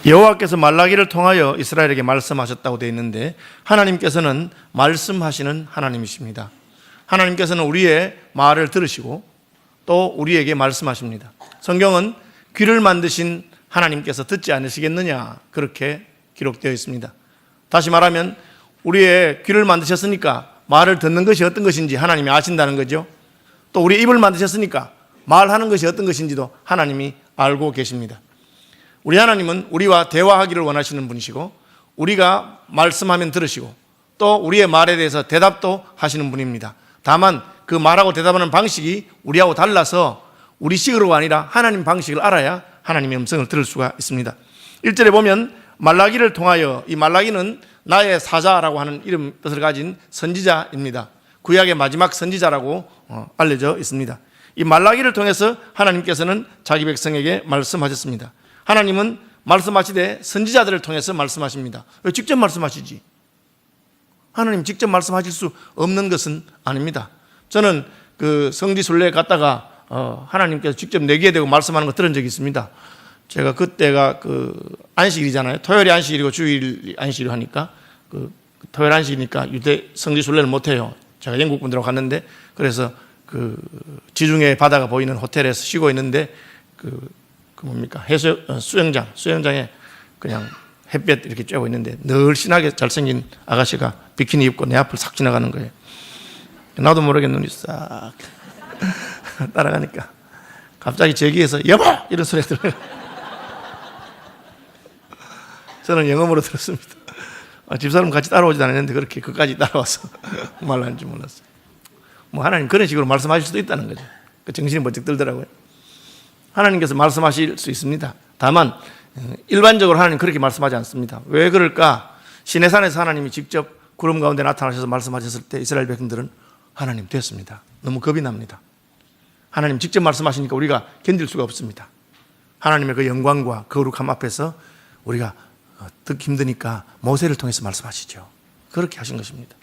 여호와께서 말라기를 통하여 이스라엘에게 말씀하셨다고 되어 있는데, 하나님께서는 말씀하시는 하나님이십니다. 하나님께서는 우리의 말을 들으시고 또 우리에게 말씀하십니다. 성경은 귀를 만드신 하나님께서 듣지 않으시겠느냐, 그렇게 기록되어 있습니다. 다시 말하면 우리의 귀를 만드셨으니까 말을 듣는 것이 어떤 것인지 하나님이 아신다는 거죠. 또 우리 입을 만드셨으니까 말하는 것이 어떤 것인지도 하나님이 알고 계십니다. 우리 하나님은 우리와 대화하기를 원하시는 분이시고, 우리가 말씀하면 들으시고 또 우리의 말에 대해서 대답도 하시는 분입니다. 다만 그 말하고 대답하는 방식이 우리하고 달라서 우리 식으로가 아니라 하나님 방식을 알아야 하나님의 음성을 들을 수가 있습니다. 1절에 보면 말라기를 통하여, 이 말라기는 나의 사자라고 하는 이름 뜻을 가진 선지자입니다. 구약의 마지막 선지자라고 알려져 있습니다. 이 말라기를 통해서 하나님께서는 자기 백성에게 말씀하셨습니다. 하나님은 말씀하시되 선지자들을 통해서 말씀하십니다. 왜 직접 말씀하시지? 하나님 직접 말씀하실 수 없는 것은 아닙니다. 저는 그 성지순례에 갔다가 하나님께서 직접 내기에 대고 말씀하는 거 들은 적이 있습니다. 제가 그때가 그 안식일이잖아요. 토요일이 안식일이고 주일이 안식일을 하니까, 그 토요일 안식이니까 유대 성지순례를 못 해요. 제가 영국 분들하고 갔는데, 그래서 그 지중해 바다가 보이는 호텔에서 쉬고 있는데 수영장에 그냥 햇볕 이렇게 쬐고 있는데 늘씬하게 잘생긴 아가씨가 비키니 입고 내 앞을 싹 지나가는 거예요. 나도 모르게 눈이 싹 따라가니까 갑자기 저기에서 여보! 이런 소리가 들어요. 저는 영어로 들었습니다. 집사람 같이 따라오지도 않았는데 그렇게 그까지 따라와서 말하는 줄 몰랐어요. 하나님 그런 식으로 말씀하실 수도 있다는 거죠. 그 정신이 번쩍 들더라고요. 하나님께서 말씀하실 수 있습니다. 다만 일반적으로 하나님 그렇게 말씀하지 않습니다. 왜 그럴까? 시내산에서 하나님이 직접 구름 가운데 나타나셔서 말씀하셨을 때 이스라엘 백성들은 하나님 됐습니다. 너무 겁이 납니다. 하나님 직접 말씀하시니까 우리가 견딜 수가 없습니다. 하나님의 그 영광과 거룩함 앞에서 우리가 듣기 힘드니까 모세를 통해서 말씀하시죠. 그렇게 하신 것입니다.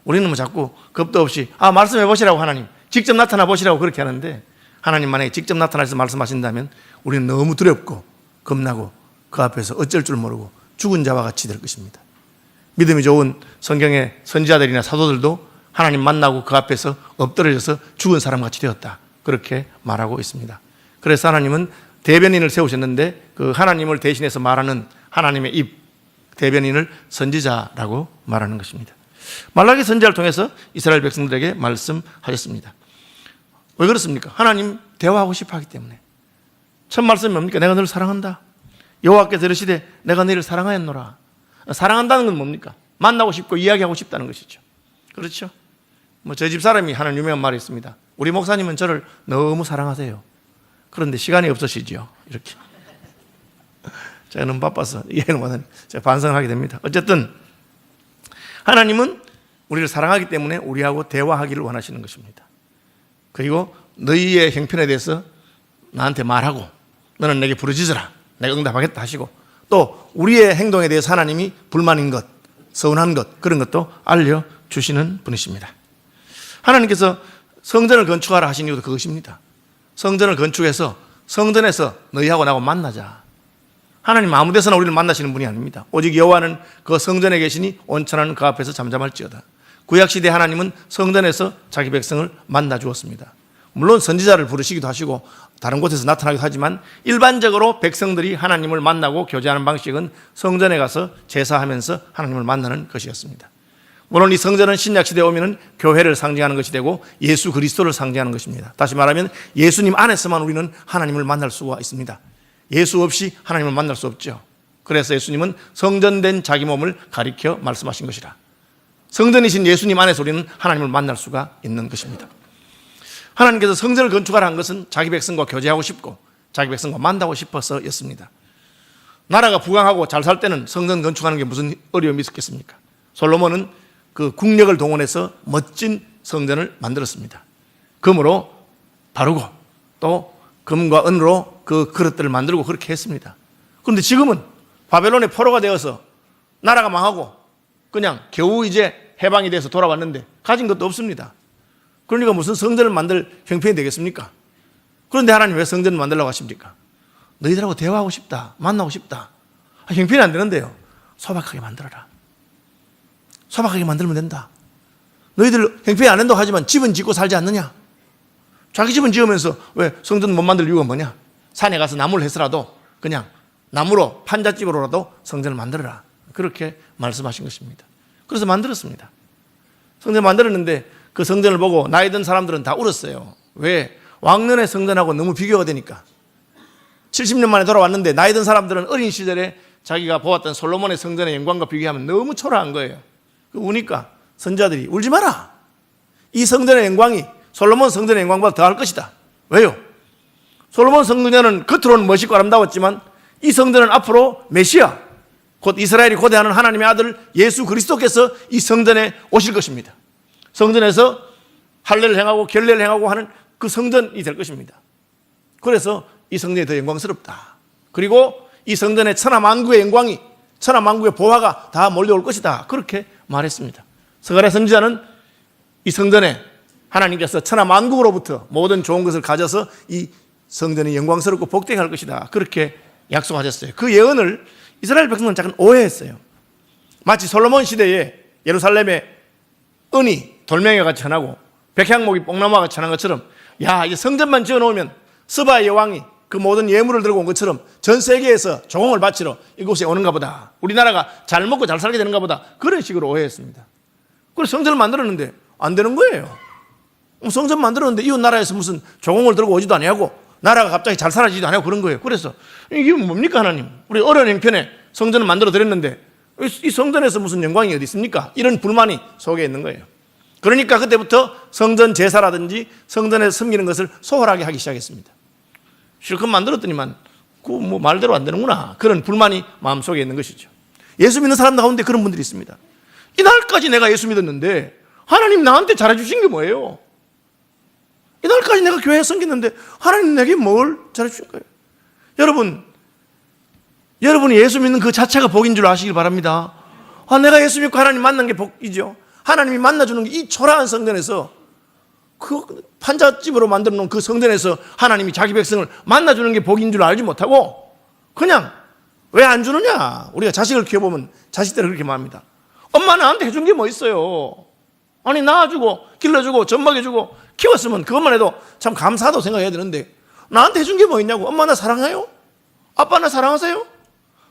우리는 자꾸 겁도 없이 말씀해 보시라고, 하나님 직접 나타나 보시라고 그렇게 하는데, 하나님 만약에 직접 나타나서 말씀하신다면 우리는 너무 두렵고 겁나고 그 앞에서 어쩔 줄 모르고 죽은 자와 같이 될 것입니다. 믿음이 좋은 성경의 선지자들이나 사도들도 하나님 만나고 그 앞에서 엎드려져서 죽은 사람같이 되었다, 그렇게 말하고 있습니다. 그래서 하나님은 대변인을 세우셨는데, 그 하나님을 대신해서 말하는 하나님의 입, 대변인을 선지자라고 말하는 것입니다. 말라기 선지자를 통해서 이스라엘 백성들에게 말씀하셨습니다. 왜 그렇습니까? 하나님 대화하고 싶어 하기 때문에. 첫 말씀이 뭡니까? 내가 너를 사랑한다. 여호와께서 이르시되 내가 너를 사랑하였노라. 사랑한다는 건 뭡니까? 만나고 싶고 이야기하고 싶다는 것이죠. 그렇죠? 저 집 사람이 하는 유명한 말이 있습니다. 우리 목사님은 저를 너무 사랑하세요. 그런데 시간이 없으시죠. 이렇게. 제가 너무 바빠서 이해를 못하니 제가 반성을 하게 됩니다. 어쨌든 하나님은 우리를 사랑하기 때문에 우리하고 대화하기를 원하시는 것입니다. 그리고 너희의 형편에 대해서 나한테 말하고 너는 내게 부르짖으라, 내가 응답하겠다 하시고, 또 우리의 행동에 대해서 하나님이 불만인 것, 서운한 것, 그런 것도 알려주시는 분이십니다. 하나님께서 성전을 건축하라 하신 이유도 그것입니다. 성전을 건축해서 성전에서 너희하고 나하고 만나자. 하나님 아무 데서나 우리를 만나시는 분이 아닙니다. 오직 여호와는 그 성전에 계시니 온천한 그 앞에서 잠잠할지어다. 구약시대 하나님은 성전에서 자기 백성을 만나 주었습니다. 물론 선지자를 부르시기도 하시고 다른 곳에서 나타나기도 하지만, 일반적으로 백성들이 하나님을 만나고 교제하는 방식은 성전에 가서 제사하면서 하나님을 만나는 것이었습니다. 물론 이 성전은 신약시대에 오면 교회를 상징하는 것이 되고 예수 그리스도를 상징하는 것입니다. 다시 말하면 예수님 안에서만 우리는 하나님을 만날 수가 있습니다. 예수 없이 하나님을 만날 수 없죠. 그래서 예수님은 성전된 자기 몸을 가리켜 말씀하신 것이라. 성전이신 예수님 안에서 우리는 하나님을 만날 수가 있는 것입니다. 하나님께서 성전을 건축하라 한 것은 자기 백성과 교제하고 싶고 자기 백성과 만나고 싶어서였습니다. 나라가 부강하고 잘 살 때는 성전 건축하는 게 무슨 어려움이 있었겠습니까? 솔로몬은 그 국력을 동원해서 멋진 성전을 만들었습니다. 금으로 바르고 또 금과 은으로 그 그릇들을 만들고 그렇게 했습니다. 그런데 지금은 바벨론의 포로가 되어서 나라가 망하고 그냥 겨우 이제 해방이 돼서 돌아왔는데 가진 것도 없습니다. 그러니까 무슨 성전을 만들 형편이 되겠습니까? 그런데 하나님 왜 성전을 만들라고 하십니까? 너희들하고 대화하고 싶다, 만나고 싶다. 형편이 안 되는데요. 소박하게 만들어라. 소박하게 만들면 된다. 너희들 형편이 안 된다고 하지만 집은 짓고 살지 않느냐? 자기 집은 지으면서 왜 성전 못 만들 이유가 뭐냐? 산에 가서 나무를 해서라도 그냥 나무로 판잣집으로라도 성전을 만들어라. 그렇게 말씀하신 것입니다. 그래서 만들었습니다. 성전을 만들었는데 그 성전을 보고 나이 든 사람들은 다 울었어요. 왜? 왕년의 성전하고 너무 비교가 되니까. 70년 만에 돌아왔는데 나이 든 사람들은 어린 시절에 자기가 보았던 솔로몬의 성전의 영광과 비교하면 너무 초라한 거예요. 우니까 선자들이 울지 마라. 이 성전의 영광이 솔로몬 성전의 영광보다 더할 것이다. 왜요? 솔로몬 성전은 겉으로는 멋있고 아름다웠지만 이 성전은 앞으로 메시아, 곧 이스라엘이 고대하는 하나님의 아들 예수 그리스도께서 이 성전에 오실 것입니다. 성전에서 할례를 행하고 결례를 행하고 하는 그 성전이 될 것입니다. 그래서 이 성전이 더 영광스럽다. 그리고 이 성전의 천하만국의 영광이, 천하만국의 보화가 다 몰려올 것이다. 그렇게 말했습니다. 스가랴 선지자는 이 성전에 하나님께서 천하만국으로부터 모든 좋은 것을 가져서 이 성전이 영광스럽고 복되게 할 것이다. 그렇게 약속하셨어요. 그 예언을 이스라엘 백성은 잠깐 오해했어요. 마치 솔로몬 시대에 예루살렘에 은이 돌멩이와 같이 전하고 백향목이 뽕나무와 같이 전한 것처럼, 야, 이 성전만 지어놓으면 스바의 여왕이 그 모든 예물을 들고 온 것처럼 전 세계에서 조공을 바치러 이곳에 오는가 보다, 우리나라가 잘 먹고 잘 살게 되는가 보다, 그런 식으로 오해했습니다. 그래서 성전을 만들었는데 안 되는 거예요. 성전 만들었는데 이웃 나라에서 무슨 조공을 들고 오지도 아니하고 나라가 갑자기 잘 살아지지도 않고 그런 거예요. 그래서 이게 뭡니까 하나님? 우리 어려운 형편에 성전을 만들어 드렸는데 이 성전에서 무슨 영광이 어디 있습니까? 이런 불만이 속에 있는 거예요. 그러니까 그때부터 성전 제사라든지 성전에서 섬기는 것을 소홀하게 하기 시작했습니다. 실컷 만들었더니만 그 뭐 말대로 안 되는구나, 그런 불만이 마음속에 있는 것이죠. 예수 믿는 사람 가운데 그런 분들이 있습니다. 이날까지 내가 예수 믿었는데 하나님 나한테 잘해주신 게 뭐예요? 이날까지 내가 교회에 섬겼는데 하나님 내게 뭘 잘해주신 거예요? 여러분이 예수 믿는 그 자체가 복인 줄 아시길 바랍니다. 내가 예수 믿고 하나님 만난 게 복이죠. 하나님이 만나주는 게 이 초라한 성전에서, 그 판잣집으로 만들어 놓은 그 성전에서 하나님이 자기 백성을 만나주는 게 복인 줄 알지 못하고 그냥 왜 안 주느냐? 우리가 자식을 키워보면 자식들은 그렇게 말합니다. 엄마 나한테 해준 게 뭐 있어요? 아니 낳아주고 길러주고 젖먹여주고 키웠으면 그것만 해도 참 감사하다고 생각해야 되는데 나한테 해준 게 뭐 있냐고. 엄마 나 사랑해요? 아빠 나 사랑하세요?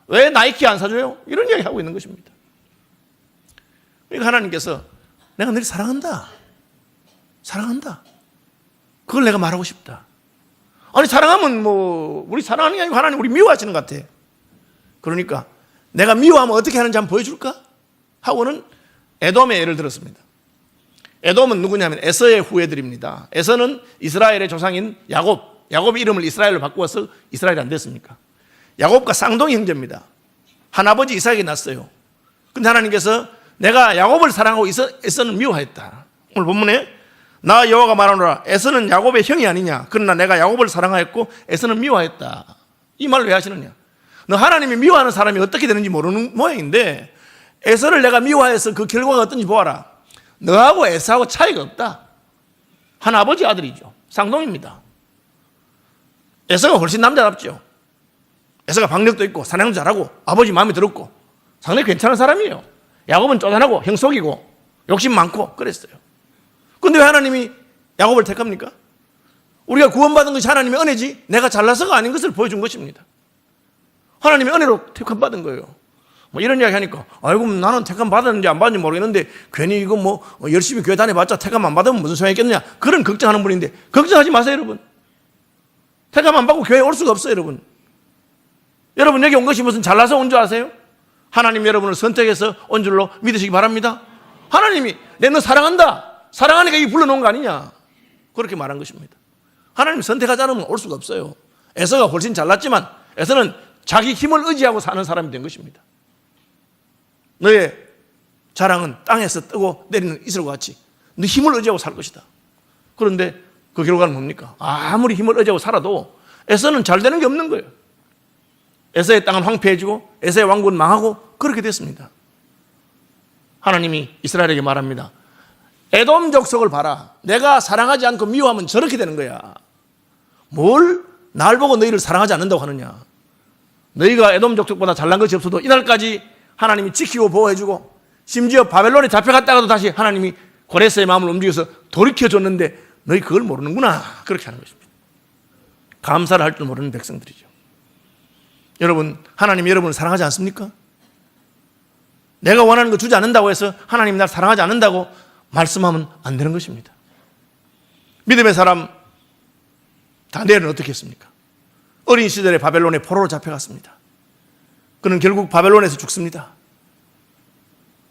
왜 나이키 안 사줘요? 이런 이야기 하고 있는 것입니다. 그러니까 하나님께서 내가 너를 사랑한다. 그걸 내가 말하고 싶다. 아니 사랑하면 뭐 우리 사랑하는 게 아니고 하나님 우리 미워하시는 것 같아. 그러니까 내가 미워하면 어떻게 하는지 한번 보여줄까? 하고는 에돔의 예를 들었습니다. 에돔은 누구냐면 에서의 후예들입니다. 에서는 이스라엘의 조상인 야곱의 이름을 이스라엘로 바꾸어서 이스라엘이 안 됐습니까? 야곱과 쌍둥이 형제입니다. 한아버지 이삭이 낳았어요. 근데 하나님께서 내가 야곱을 사랑하고 에서는 미워했다. 오늘 본문에 나 여호와가 말하노라, 에서는 야곱의 형이 아니냐, 그러나 내가 야곱을 사랑하였고 에서는 미워했다. 이 말을 왜 하시느냐? 너 하나님이 미워하는 사람이 어떻게 되는지 모르는 모양인데 에서를 내가 미워해서 그 결과가 어떤지 보아라. 너하고 에서하고 차이가 없다. 한 아버지 아들이죠. 쌍둥이입니다. 에서가 훨씬 남자답죠. 에서가 박력도 있고 사냥도 잘하고 아버지 마음에 들었고 상당히 괜찮은 사람이에요. 야곱은 쪼잔하고 형속이고 욕심 많고 그랬어요. 그런데 왜 하나님이 야곱을 택합니까? 우리가 구원받은 것이 하나님의 은혜지 내가 잘나서가 아닌 것을 보여준 것입니다. 하나님의 은혜로 택함받은 거예요. 뭐 이런 이야기 하니까 아이고 나는 택함 받았는지 안 받았는지 모르겠는데 괜히 이거 뭐 열심히 교회 다녀봤자 택함 안 받으면 무슨 소용이 있겠느냐, 그런 걱정하는 분인데 걱정하지 마세요 여러분. 택함 안 받고 교회에 올 수가 없어요 여러분. 여러분 여기 온 것이 무슨 잘나서 온 줄 아세요? 하나님 여러분을 선택해서 온 줄로 믿으시기 바랍니다. 하나님이 내 너 사랑한다, 사랑하니까 이 불러놓은 거 아니냐, 그렇게 말한 것입니다. 하나님 선택하지 않으면 올 수가 없어요. 에서가 훨씬 잘났지만 에서는 자기 힘을 의지하고 사는 사람이 된 것입니다. 너의 자랑은 땅에서 뜨고 내리는 이슬과 같이 너 힘을 의지하고 살 것이다. 그런데 그 결과는 뭡니까? 아무리 힘을 의지하고 살아도 에서는 잘 되는 게 없는 거예요. 에서의 땅은 황폐해지고 에서의 왕국은 망하고 그렇게 됐습니다. 하나님이 이스라엘에게 말합니다. 에돔 족속을 봐라. 내가 사랑하지 않고 미워하면 저렇게 되는 거야. 뭘 날 보고 너희를 사랑하지 않는다고 하느냐. 너희가 에돔 족속보다 잘난 것이 없어도 이날까지 하나님이 지키고 보호해주고 심지어 바벨론에 잡혀갔다가도 다시 하나님이 고레스의 마음을 움직여서 돌이켜줬는데 너희 그걸 모르는구나. 그렇게 하는 것입니다. 감사를 할 줄 모르는 백성들이죠. 여러분, 하나님이 여러분을 사랑하지 않습니까? 내가 원하는 거 주지 않는다고 해서 하나님이 날 사랑하지 않는다고 말씀하면 안 되는 것입니다. 믿음의 사람 다니엘은 어떻게 했습니까? 어린 시절에 바벨론의 포로로 잡혀갔습니다. 그는 결국 바벨론에서 죽습니다.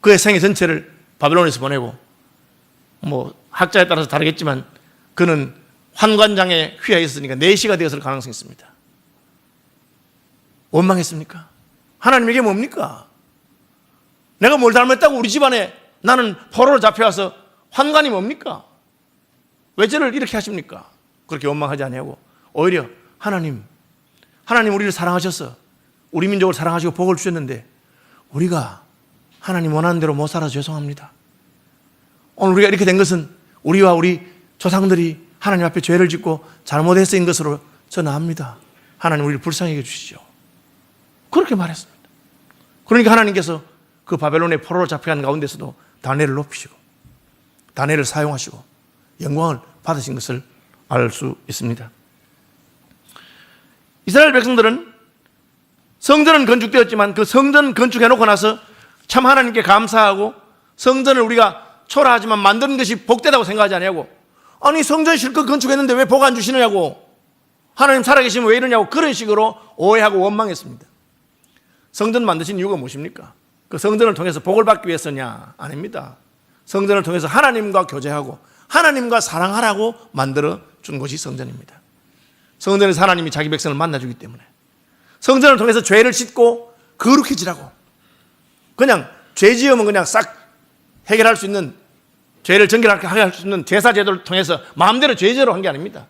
그의 생애 전체를 바벨론에서 보내고 학자에 따라서 다르겠지만 그는 환관장에 휘하였으니까 4시가 되었을 가능성이 있습니다. 원망했습니까? 하나님에게 뭡니까? 내가 뭘 잘못했다고 우리 집안에 나는 포로로 잡혀와서 환관이 뭡니까? 왜 저를 이렇게 하십니까? 그렇게 원망하지 아니하고 오히려 하나님 우리를 사랑하셔서 우리 민족을 사랑하시고 복을 주셨는데 우리가 하나님 원하는 대로 못 살아서 죄송합니다. 오늘 우리가 이렇게 된 것은 우리와 우리 조상들이 하나님 앞에 죄를 짓고 잘못해서인 것으로 저는 압니다. 하나님 우리를 불쌍히 해주시죠. 그렇게 말했습니다. 그러니까 하나님께서 그 바벨론의 포로로 잡혀간 가운데서도 다니엘을 높이시고 다니엘을 사용하시고 영광을 받으신 것을 알 수 있습니다. 이스라엘 백성들은 성전은 건축되었지만 그 성전 건축해놓고 나서 참 하나님께 감사하고 성전을 우리가 초라하지만 만드는 것이 복되다고 생각하지 않냐고, 아니 성전 실컷 건축했는데 왜 복 안 주시느냐고, 하나님 살아계시면 왜 이러냐고 그런 식으로 오해하고 원망했습니다. 성전 만드신 이유가 무엇입니까? 그 성전을 통해서 복을 받기 위해서냐? 아닙니다. 성전을 통해서 하나님과 교제하고 하나님과 사랑하라고 만들어 준 것이 성전입니다. 성전에서 하나님이 자기 백성을 만나주기 때문에 성전을 통해서 죄를 씻고 거룩해지라고, 그냥 죄 지으면 그냥 싹 해결할 수 있는, 죄를 정결하게 할 수 있는 제사 제도를 통해서 마음대로 죄제로 한 게 아닙니다.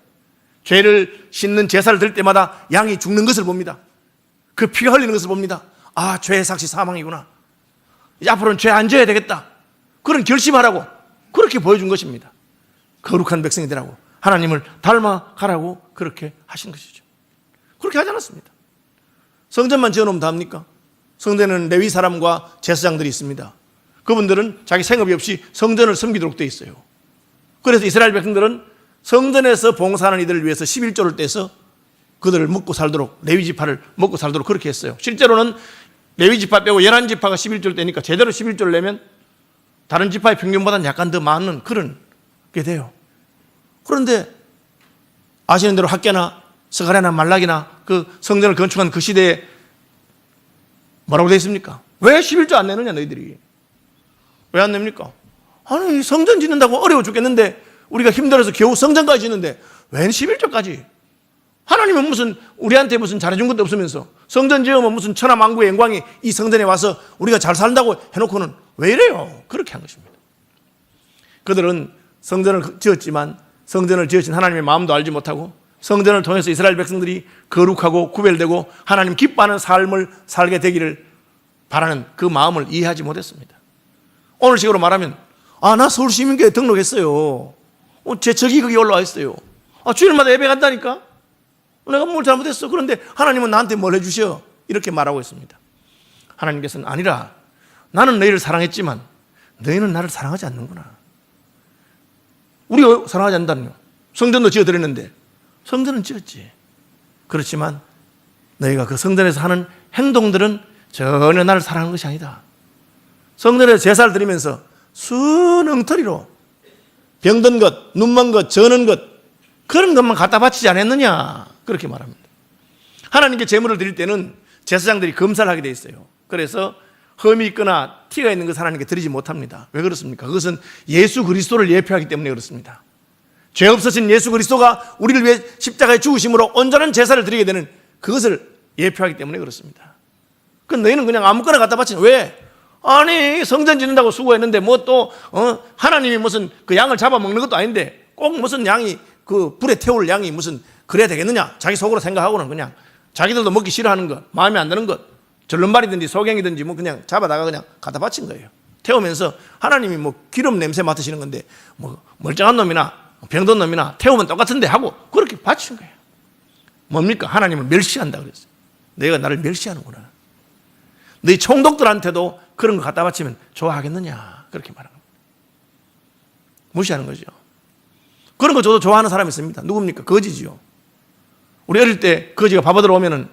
죄를 씻는 제사를 드릴 때마다 양이 죽는 것을 봅니다. 그 피가 흘리는 것을 봅니다. 아, 죄의 삭시 사망이구나. 이제 앞으로는 죄 안 져야 되겠다. 그런 결심하라고 그렇게 보여준 것입니다. 거룩한 백성이 되라고, 하나님을 닮아가라고 그렇게 하신 것이죠. 그렇게 하지 않았습니다. 성전만 지어놓으면 답니까? 성전에는 레위 사람과 제사장들이 있습니다. 그분들은 자기 생업이 없이 성전을 섬기도록 되어 있어요. 그래서 이스라엘 백성들은 성전에서 봉사하는 이들을 위해서 11조를 떼서 그들을 먹고 살도록, 레위 지파를 먹고 살도록 그렇게 했어요. 실제로는 레위 지파 빼고 11지파가 11조를 떼니까 제대로 11조를 내면 다른 지파의 평균보다는 약간 더 많은 그런 게 돼요. 그런데 아시는 대로 학개나 스가랴나 말라기나 그 성전을 건축한 그 시대에 뭐라고 되어 있습니까? 왜 11조 안 내느냐 너희들이? 왜 안 냅니까? 아니 성전 짓는다고 어려워 죽겠는데 우리가 힘들어서 겨우 성전까지 짓는데 웬 11조까지? 하나님은 무슨 우리한테 무슨 잘해준 것도 없으면서 성전 지으면 무슨 천하만국의 영광이 이 성전에 와서 우리가 잘 산다고 해놓고는 왜 이래요? 그렇게 한 것입니다. 그들은 성전을 지었지만 성전을 지으신 하나님의 마음도 알지 못하고 성전을 통해서 이스라엘 백성들이 거룩하고 구별되고 하나님 기뻐하는 삶을 살게 되기를 바라는 그 마음을 이해하지 못했습니다. 오늘 식으로 말하면 나 서울시민교회 등록했어요. 제 적이 거기 올라와 있어요. 주일마다 예배 간다니까? 내가 뭘 잘못했어. 그런데 하나님은 나한테 뭘 해주셔? 이렇게 말하고 있습니다. 하나님께서는 아니라 나는 너희를 사랑했지만 너희는 나를 사랑하지 않는구나. 우리가 사랑하지 않는다뇨. 성전도 지어드렸는데 성전은 지었지. 그렇지만 너희가 그 성전에서 하는 행동들은 전혀 나를 사랑하는 것이 아니다. 성전에서 제사를 드리면서 순응터리로 병든 것, 눈먼 것, 저는 것 그런 것만 갖다 바치지 않았느냐 그렇게 말합니다. 하나님께 제물을 드릴 때는 제사장들이 검사를 하게 돼 있어요. 그래서 흠이 있거나 티가 있는 것을 하나님께 드리지 못합니다. 왜 그렇습니까? 그것은 예수 그리스도를 예표하기 때문에 그렇습니다. 죄 없으신 예수 그리스도가 우리를 위해 십자가에 죽으심으로 온전한 제사를 드리게 되는 그것을 예표하기 때문에 그렇습니다. 그럼 너희는 그냥 아무거나 갖다 바치는, 왜? 아니 성전 짓는다고 수고했는데 뭐 또 하나님이 무슨 그 양을 잡아먹는 것도 아닌데 꼭 무슨 양이 그 불에 태울 양이 무슨 그래야 되겠느냐, 자기 속으로 생각하고는 그냥 자기들도 먹기 싫어하는 것, 마음에 안 드는 것, 절름발이든지 소갱이든지 뭐 그냥 잡아다가 그냥 갖다 바친 거예요. 태우면서 하나님이 뭐 기름 냄새 맡으시는 건데 뭐 멀쩡한 놈이나 병든 놈이나 태우면 똑같은데 하고 그렇게 바친 거예요. 뭡니까? 하나님을 멸시한다 그랬어요. 너희가 나를 멸시하는구나. 너희 총독들한테도 그런 거 갖다 바치면 좋아하겠느냐, 그렇게 말하는 겁니다. 무시하는 거죠. 그런 거 저도 좋아하는 사람이 있습니다. 누굽니까? 거지지요. 우리 어릴 때 거지가 밥 얻으러 오면은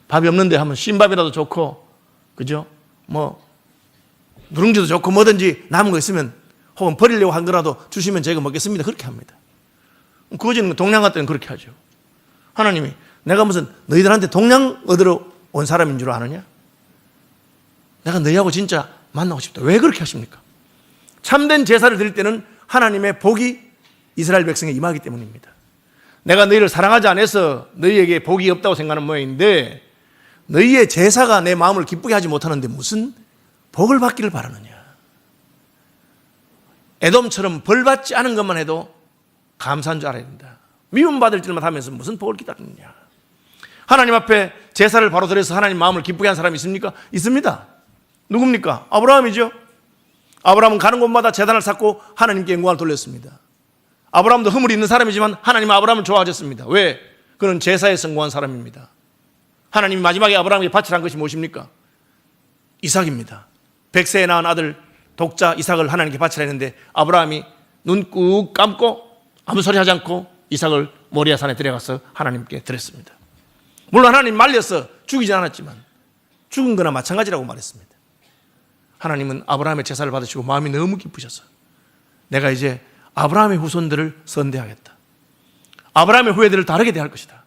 밥이 없는데 하면 쉰밥이라도 좋고, 그죠? 뭐 누룽지도 좋고 뭐든지 남은 거 있으면 혹은 버리려고 하더라도 주시면 제가 먹겠습니다, 그렇게 합니다. 거지는 동량 같을 때는 그렇게 하죠. 하나님이 내가 무슨 너희들한테 동량 얻으러 온 사람인 줄 아느냐? 내가 너희하고 진짜 만나고 싶다. 왜 그렇게 하십니까? 참된 제사를 드릴 때는 하나님의 복이 이스라엘 백성에 임하기 때문입니다. 내가 너희를 사랑하지 않아서 너희에게 복이 없다고 생각하는 모양인데, 너희의 제사가 내 마음을 기쁘게 하지 못하는데 무슨 복을 받기를 바라느냐. 에돔처럼 벌 받지 않은 것만 해도 감사한 줄 알아야 된다. 미움받을 줄만 하면서 무슨 복을 기다리느냐. 하나님 앞에 제사를 바로 드려서 하나님 마음을 기쁘게 한 사람이 있습니까? 있습니다. 누굽니까? 아브라함이죠. 아브라함은 가는 곳마다 제단을 쌓고 하나님께 영광을 돌렸습니다. 아브라함도 허물이 있는 사람이지만 하나님은 아브라함을 좋아하셨습니다. 왜? 그는 제사에 성공한 사람입니다. 하나님이 마지막에 아브라함에게 바치란 것이 무엇입니까? 이삭입니다. 100세에 낳은 아들 독자 이삭을 하나님께 바치라 했는데, 아브라함이 눈 꾹 감고 아무 소리 하지 않고 이삭을 모리아 산에 데려가서 하나님께 드렸습니다. 물론 하나님 말려서 죽이지 않았지만 죽은 거나 마찬가지라고 말했습니다. 하나님은 아브라함의 제사를 받으시고 마음이 너무 기쁘셔서 내가 이제 아브라함의 후손들을 선대하겠다. 아브라함의 후예들을 다르게 대할 것이다.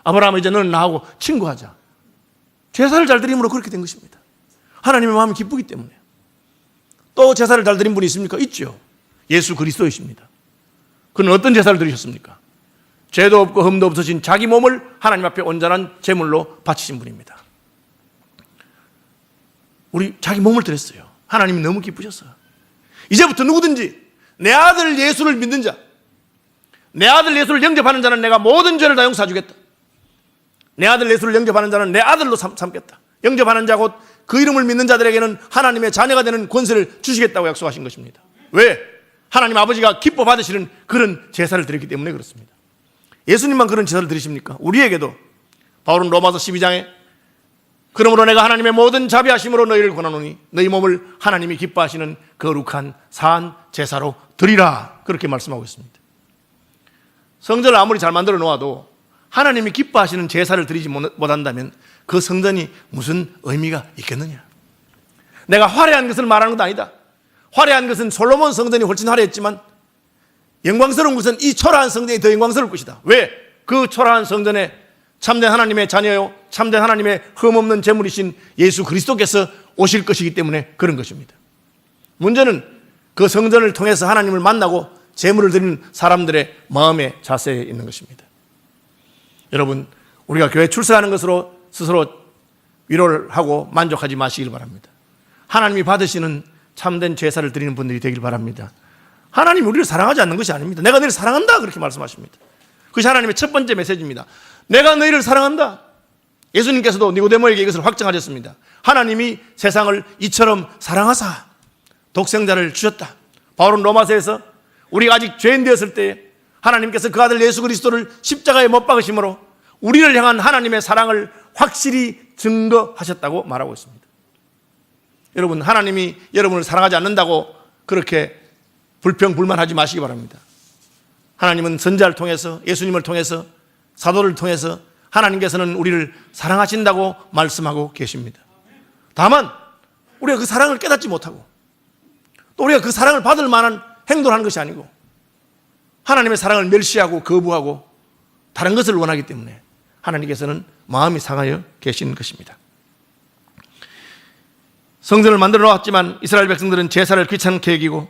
아브라함은 이제 너는 나하고 친구하자. 제사를 잘 드림으로 그렇게 된 것입니다. 하나님의 마음이 기쁘기 때문에. 또 제사를 잘 드린 분이 있습니까? 있죠. 예수 그리스도이십니다. 그는 어떤 제사를 드리셨습니까? 죄도 없고 흠도 없으신 자기 몸을 하나님 앞에 온전한 제물로 바치신 분입니다. 우리 자기 몸을 드렸어요. 하나님이 너무 기쁘셨어요. 이제부터 누구든지 내 아들 예수를 믿는 자, 내 아들 예수를 영접하는 자는 내가 모든 죄를 다 용서해주겠다. 내 아들 예수를 영접하는 자는 내 아들로 삼겠다. 영접하는 자 곧 그 이름을 믿는 자들에게는 하나님의 자녀가 되는 권세를 주시겠다고 약속하신 것입니다. 왜? 하나님 아버지가 기뻐 받으시는 그런 제사를 드렸기 때문에 그렇습니다. 예수님만 그런 제사를 드리십니까? 우리에게도 바울은 로마서 12장에 그러므로 내가 하나님의 모든 자비하심으로 너희를 권하노니 너희 몸을 하나님이 기뻐하시는 거룩한 사한 제사로 드리라, 그렇게 말씀하고 있습니다. 성전을 아무리 잘 만들어 놓아도 하나님이 기뻐하시는 제사를 드리지 못한다면 그 성전이 무슨 의미가 있겠느냐. 내가 화려한 것을 말하는 것 아니다. 화려한 것은 솔로몬 성전이 훨씬 화려했지만 영광스러운 것은 이 초라한 성전이 더 영광스러울 것이다. 왜? 그 초라한 성전에 참된 하나님의 자녀요, 참된 하나님의 흠없는 제물이신 예수 그리스도께서 오실 것이기 때문에 그런 것입니다. 문제는 그 성전을 통해서 하나님을 만나고 제물을 드리는 사람들의 마음의 자세에 있는 것입니다. 여러분, 우리가 교회 출석하는 것으로 스스로 위로를 하고 만족하지 마시길 바랍니다. 하나님이 받으시는 참된 제사를 드리는 분들이 되길 바랍니다. 하나님이 우리를 사랑하지 않는 것이 아닙니다. 내가 너희를 사랑한다, 그렇게 말씀하십니다. 그것이 하나님의 첫 번째 메시지입니다. 내가 너희를 사랑한다. 예수님께서도 니고데모에게 이것을 확정하셨습니다. 하나님이 세상을 이처럼 사랑하사 독생자를 주셨다. 바울은 로마서에서 우리가 아직 죄인 되었을 때 하나님께서 그 아들 예수 그리스도를 십자가에 못 박으심으로 우리를 향한 하나님의 사랑을 확실히 증거하셨다고 말하고 있습니다. 여러분, 하나님이 여러분을 사랑하지 않는다고 그렇게 불평불만하지 마시기 바랍니다. 하나님은 선지자를 통해서, 예수님을 통해서, 사도를 통해서 하나님께서는 우리를 사랑하신다고 말씀하고 계십니다. 다만 우리가 그 사랑을 깨닫지 못하고 또 우리가 그 사랑을 받을 만한 행동을 하는 것이 아니고 하나님의 사랑을 멸시하고 거부하고 다른 것을 원하기 때문에 하나님께서는 마음이 상하여 계신 것입니다. 성전을 만들어 놓았지만 이스라엘 백성들은 제사를 귀찮게 여기고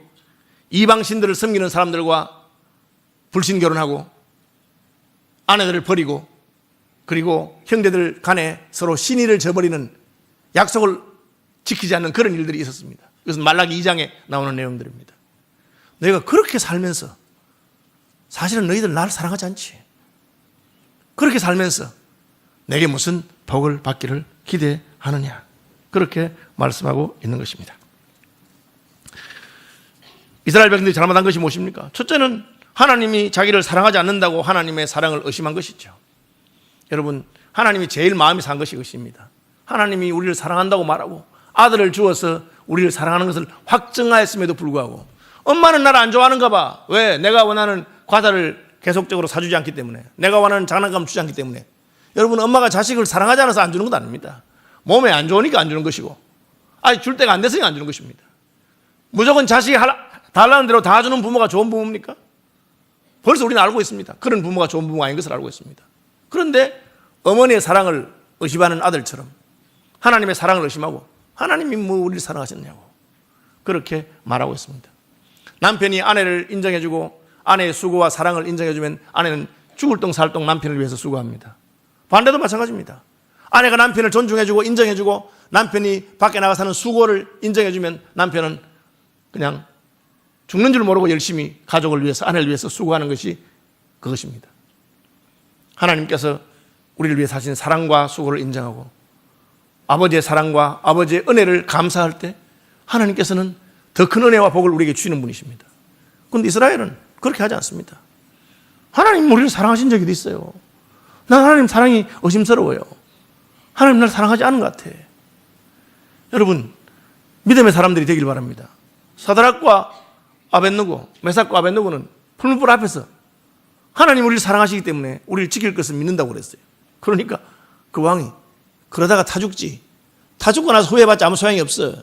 이방신들을 섬기는 사람들과 불신결혼하고 아내들을 버리고 그리고 형제들 간에 서로 신의를 저버리는, 약속을 지키지 않는 그런 일들이 있었습니다. 이것은 말라기 2장에 나오는 내용들입니다. 너희가 그렇게 살면서 사실은 너희들 나를 사랑하지 않지. 그렇게 살면서 내게 무슨 복을 받기를 기대하느냐, 그렇게 말씀하고 있는 것입니다. 이스라엘 백성들이 잘못한 것이 무엇입니까? 첫째는 하나님이 자기를 사랑하지 않는다고 하나님의 사랑을 의심한 것이죠. 여러분, 하나님이 제일 마음이 산 것이 이것입니다. 하나님이 우리를 사랑한다고 말하고 아들을 주어서 우리를 사랑하는 것을 확증하였음에도 불구하고 엄마는 나를 안 좋아하는가 봐. 왜? 내가 원하는 과자를 계속적으로 사주지 않기 때문에, 내가 원하는 장난감 주지 않기 때문에. 여러분, 엄마가 자식을 사랑하지 않아서 안 주는 것 아닙니다. 몸에 안 좋으니까 안 주는 것이고, 아니 줄 때가 안 됐으니까 안 주는 것입니다. 무조건 자식이 달라는 대로 다 주는 부모가 좋은 부모입니까? 벌써 우리는 알고 있습니다. 그런 부모가 좋은 부모가 아닌 것을 알고 있습니다. 그런데 어머니의 사랑을 의심하는 아들처럼 하나님의 사랑을 의심하고 하나님이 뭐 우리를 사랑하셨냐고 그렇게 말하고 있습니다. 남편이 아내를 인정해주고 아내의 수고와 사랑을 인정해주면 아내는 죽을 똥 살 똥 남편을 위해서 수고합니다. 반대도 마찬가지입니다. 아내가 남편을 존중해주고 인정해주고 남편이 밖에 나가 사는 수고를 인정해주면 남편은 그냥 죽는 줄 모르고 열심히 가족을 위해서, 아내를 위해서 수고하는 것이 그것입니다. 하나님께서 우리를 위해 사신 사랑과 수고를 인정하고 아버지의 사랑과 아버지의 은혜를 감사할 때 하나님께서는 더 큰 은혜와 복을 우리에게 주시는 분이십니다. 그런데 이스라엘은 그렇게 하지 않습니다. 하나님 우리를 사랑하신 적이 있어요. 난 하나님 사랑이 의심스러워요. 하나님 나를 사랑하지 않은 것 같아. 여러분, 믿음의 사람들이 되길 바랍니다. 사드락과 아벳느고, 메삭과 아벳느고는 풀무불 앞에서 하나님 우리를 사랑하시기 때문에 우리를 지킬 것을 믿는다고 그랬어요. 그러니까 그 왕이 그러다가 타 죽지. 타 죽고 나서 후회받지 아무 소용이 없어.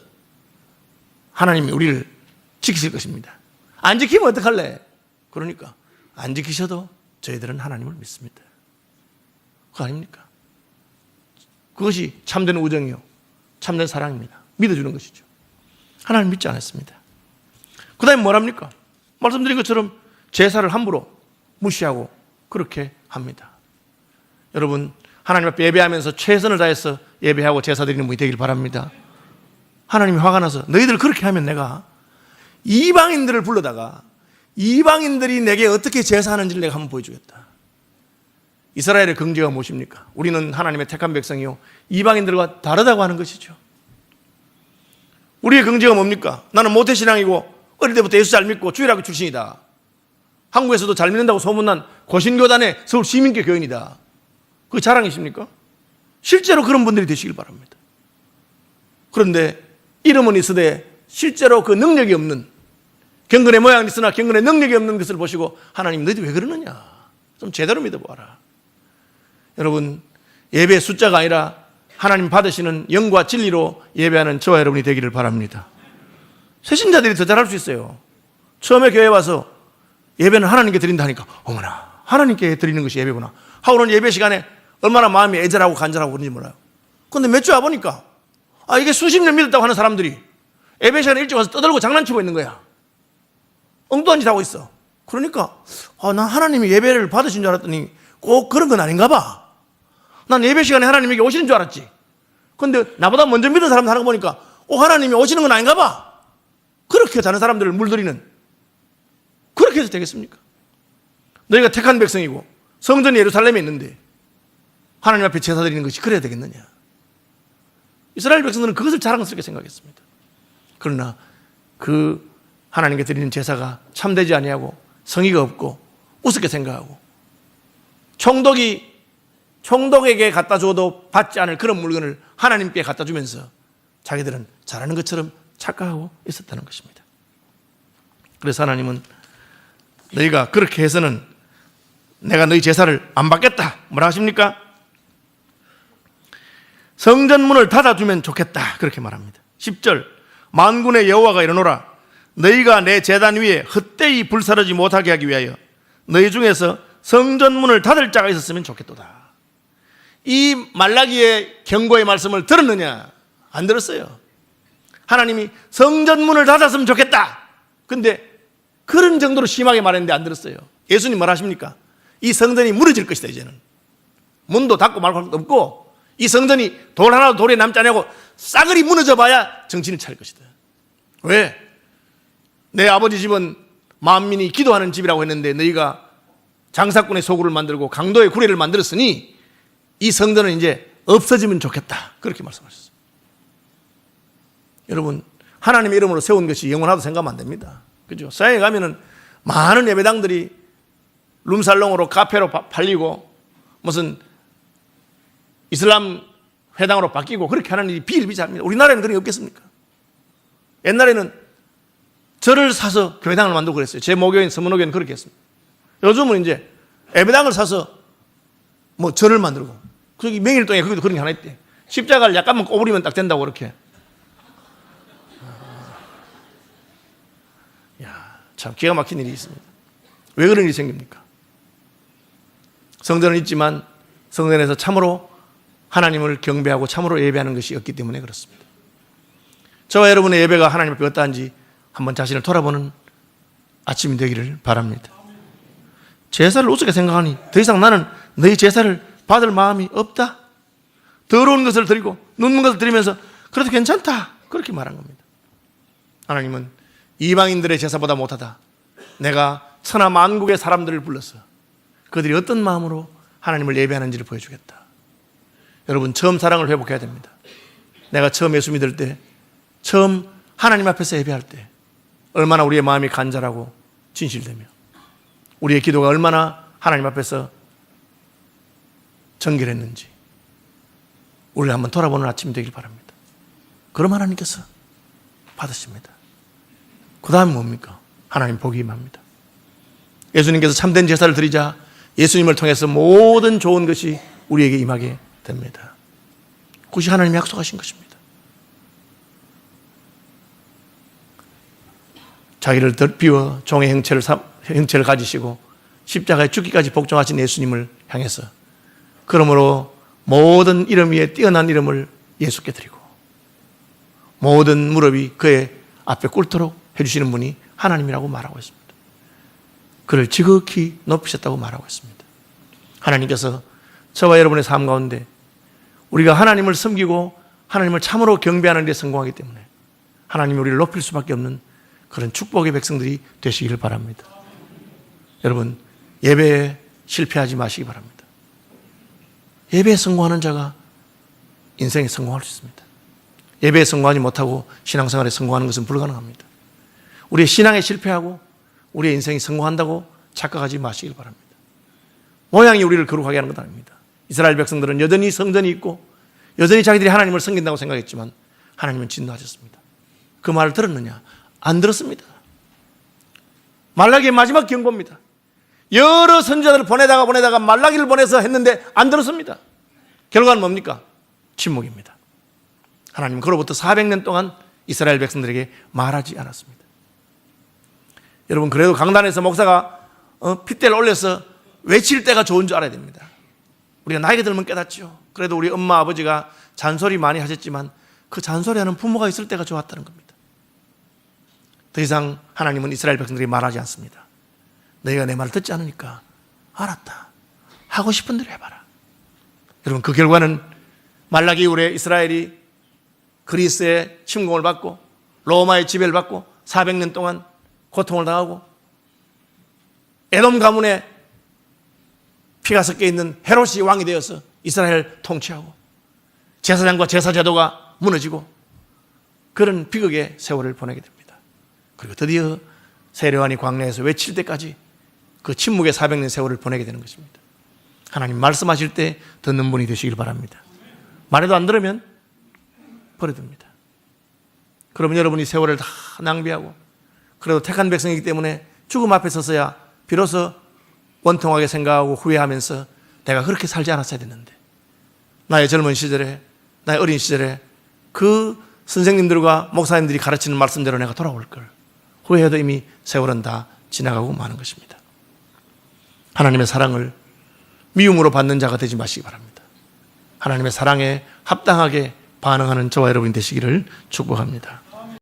하나님이 우리를 지키실 것입니다. 안 지키면 어떡할래? 그러니까 안 지키셔도 저희들은 하나님을 믿습니다. 그거 아닙니까? 그것이 참된 우정이요, 참된 사랑입니다. 믿어주는 것이죠. 하나님 믿지 않았습니다. 그 다음에 뭐랍니까? 말씀드린 것처럼 제사를 함부로 무시하고 그렇게 합니다. 여러분, 하나님 앞에 예배하면서 최선을 다해서 예배하고 제사 드리는 분이 되길 바랍니다. 하나님이 화가 나서 너희들 그렇게 하면 내가 이방인들을 불러다가 이방인들이 내게 어떻게 제사하는지를 내가 한번 보여주겠다. 이스라엘의 긍지가 무엇입니까? 우리는 하나님의 택한 백성이요 이방인들과 다르다고 하는 것이죠. 우리의 긍지가 뭡니까? 나는 모태신앙이고 어릴 때부터 예수 잘 믿고 주일학교 출신이다. 한국에서도 잘 믿는다고 소문난 고신교단의 서울 시민교 교인이다. 그게 자랑이십니까? 실제로 그런 분들이 되시길 바랍니다. 그런데 이름은 있으되 실제로 그 능력이 없는, 경건의 모양은 있으나 경건의 능력이 없는 것을 보시고 하나님 너희들 왜 그러느냐, 좀 제대로 믿어보아라. 여러분, 예배의 숫자가 아니라 하나님 받으시는 영과 진리로 예배하는 저와 여러분이 되기를 바랍니다. 새신자들이 더 잘할 수 있어요. 처음에 교회 와서 예배는 하나님께 드린다 하니까 어머나 하나님께 드리는 것이 예배구나 하고는 예배 시간에 얼마나 마음이 애절하고 간절하고 그런지 몰라요. 그런데 몇 주 와보니까 이게 수십 년 믿었다고 하는 사람들이 예배 시간에 일찍 와서 떠들고 장난치고 있는 거야. 엉뚱한 짓 하고 있어. 그러니까 난 하나님이 예배를 받으신 줄 알았더니 꼭 그런 건 아닌가 봐. 난 예배 시간에 하나님에게 오시는 줄 알았지. 그런데 나보다 먼저 믿은 사람 하는 거 보니까 하나님이 오시는 건 아닌가 봐. 그렇게 다른 사람들을 물들이는, 그렇게 해서 되겠습니까? 너희가 택한 백성이고 성전이 예루살렘에 있는데 하나님 앞에 제사 드리는 것이 그래야 되겠느냐. 이스라엘 백성들은 그것을 자랑스럽게 생각했습니다. 그러나 그 하나님께 드리는 제사가 참되지 아니하고 성의가 없고 우습게 생각하고 총독에게 갖다 줘도 받지 않을 그런 물건을 하나님께 갖다 주면서 자기들은 잘하는 것처럼 착각하고 있었다는 것입니다. 그래서 하나님은 너희가 그렇게 해서는 내가 너희 제사를 안 받겠다. 뭐라 하십니까? 성전문을 닫아주면 좋겠다. 그렇게 말합니다. 10절, 만군의 여호와가 이르노라. 너희가 내 제단 위에 헛되이 불사르지 못하게 하기 위하여 너희 중에서 성전문을 닫을 자가 있었으면 좋겠도다. 이 말라기의 경고의 말씀을 들었느냐? 안 들었어요. 하나님이 성전문을 닫았으면 좋겠다. 근데 그런 정도로 심하게 말했는데 안 들었어요. 예수님 뭐라 하십니까? 이 성전이 무너질 것이다. 이제는 문도 닫고 말고 할 것도 없고 이 성전이 돌 하나도 돌에 남지 않고 싸그리 무너져 봐야 정신을 차릴 것이다. 왜? 내 아버지 집은 만민이 기도하는 집이라고 했는데 너희가 장사꾼의 소굴을 만들고 강도의 구례를 만들었으니 이 성전은 이제 없어지면 좋겠다. 그렇게 말씀하셨어요. 여러분, 하나님의 이름으로 세운 것이 영원하다고 생각하면 안 됩니다. 그죠? 서양에 가면은 많은 예배당들이 룸살롱으로 카페로 팔리고 무슨 이슬람 회당으로 바뀌고 그렇게 하는 일이 비일비재합니다. 우리나라에는 그런 게 없겠습니까? 옛날에는 절을 사서 교회당을 만들고 그랬어요. 제 모교인 서문호교회는 그렇게 했습니다. 요즘은 이제 예배당을 사서 뭐 절을 만들고, 거기 명일동에 거기도 그런 게 하나 있대. 십자가를 약간만 꼬부리면 딱 된다고 그렇게. 야, 참 기가 막힌 일이 있습니다. 왜 그런 일이 생깁니까? 성전은 있지만 성전에서 참으로 하나님을 경배하고 참으로 예배하는 것이 없기 때문에 그렇습니다. 저와 여러분의 예배가 하나님 앞에 어떠한지 한번 자신을 돌아보는 아침이 되기를 바랍니다. 제사를 우습게 생각하니 더 이상 나는 너희 제사를 받을 마음이 없다. 더러운 것을 드리고 눕는 것을 드리면서 그래도 괜찮다. 그렇게 말한 겁니다. 하나님은 이방인들의 제사보다 못하다. 내가 천하 만국의 사람들을 불러서 그들이 어떤 마음으로 하나님을 예배하는지를 보여주겠다. 여러분, 처음 사랑을 회복해야 됩니다. 내가 처음 예수 믿을 때, 처음 하나님 앞에서 예배할 때 얼마나 우리의 마음이 간절하고 진실되며 우리의 기도가 얼마나 하나님 앞에서 정결했는지 우리를 한번 돌아보는 아침이 되길 바랍니다. 그럼 하나님께서 받으십니다. 그 다음은 뭡니까? 하나님 복이 임합니다. 예수님께서 참된 제사를 드리자 예수님을 통해서 모든 좋은 것이 우리에게 임하게 됩니다. 그것이 하나님이 약속하신 것입니다. 자기를 비워 종의 형체를 가지시고 십자가에 죽기까지 복종하신 예수님을 향해서 그러므로 모든 이름 위에 뛰어난 이름을 예수께 드리고 모든 무릎이 그의 앞에 꿇도록 해주시는 분이 하나님이라고 말하고 있습니다. 그를 지극히 높이셨다고 말하고 있습니다. 하나님께서 저와 여러분의 삶 가운데 우리가 하나님을 섬기고 하나님을 참으로 경배하는 데 성공하기 때문에 하나님이 우리를 높일 수밖에 없는 그런 축복의 백성들이 되시기를 바랍니다. 여러분, 예배에 실패하지 마시기 바랍니다. 예배에 성공하는 자가 인생에 성공할 수 있습니다. 예배에 성공하지 못하고 신앙생활에 성공하는 것은 불가능합니다. 우리의 신앙에 실패하고 우리의 인생이 성공한다고 착각하지 마시길 바랍니다. 모양이 우리를 거룩하게 하는 것 아닙니다. 이스라엘 백성들은 여전히 성전이 있고 여전히 자기들이 하나님을 섬긴다고 생각했지만 하나님은 진노하셨습니다. 그 말을 들었느냐? 안 들었습니다. 말라기의 마지막 경고입니다. 여러 선지자들을 보내다가 말라기를 보내서 했는데 안 들었습니다. 결과는 뭡니까? 침묵입니다. 하나님은 그로부터 400년 동안 이스라엘 백성들에게 말하지 않았습니다. 여러분, 그래도 강단에서 목사가 핏대를 올려서 외칠 때가 좋은 줄 알아야 됩니다. 우리가 나이가 들면 깨닫죠. 그래도 우리 엄마 아버지가 잔소리 많이 하셨지만 그 잔소리하는 부모가 있을 때가 좋았다는 겁니다. 더 이상 하나님은 이스라엘 백성들이 말하지 않습니다. 너희가 내 말을 듣지 않으니까 알았다. 하고 싶은 대로 해봐라. 여러분, 그 결과는 말라기 이후에 이스라엘이 그리스의 침공을 받고 로마의 지배를 받고 400년 동안 고통을 당하고 에돔 가문에 피가 섞여 있는 헤롯이 왕이 되어서 이스라엘을 통치하고 제사장과 제사제도가 무너지고 그런 비극의 세월을 보내게 됩니다. 그리고 드디어 세례요한이 광야에서 외칠 때까지 그 침묵의 400년 세월을 보내게 되는 것입니다. 하나님 말씀하실 때 듣는 분이 되시길 바랍니다. 말해도 안 들으면 버려둡니다. 그러면 여러분이 세월을 다 낭비하고 그래도 택한 백성이기 때문에 죽음 앞에 서서야 비로소 원통하게 생각하고 후회하면서 내가 그렇게 살지 않았어야 됐는데 나의 젊은 시절에 나의 어린 시절에 그 선생님들과 목사님들이 가르치는 말씀대로 내가 돌아올 걸 후회해도 이미 세월은 다 지나가고 마는 것입니다. 하나님의 사랑을 미움으로 받는 자가 되지 마시기 바랍니다. 하나님의 사랑에 합당하게 반응하는 저와 여러분이 되시기를 축복합니다.